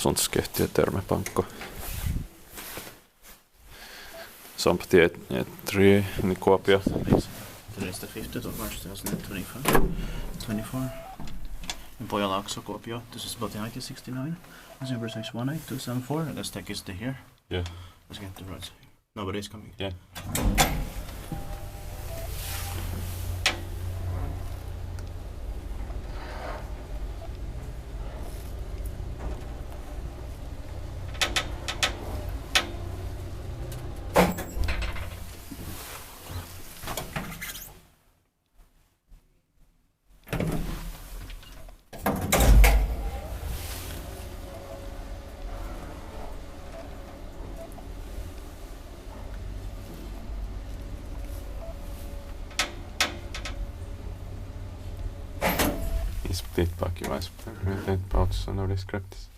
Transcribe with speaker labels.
Speaker 1: sånt skött termepankko. Sompatie 3 in Kuopio.
Speaker 2: Today's the 5th of March 2024. In Puijonlaakso, Kuopio. This is about 1969. This is precise 18274. Let's take us to here.
Speaker 1: Yeah.
Speaker 2: Let's get the right side. Nobody's coming.
Speaker 1: Yeah. Split pack, you guys. Pauts on our scripts.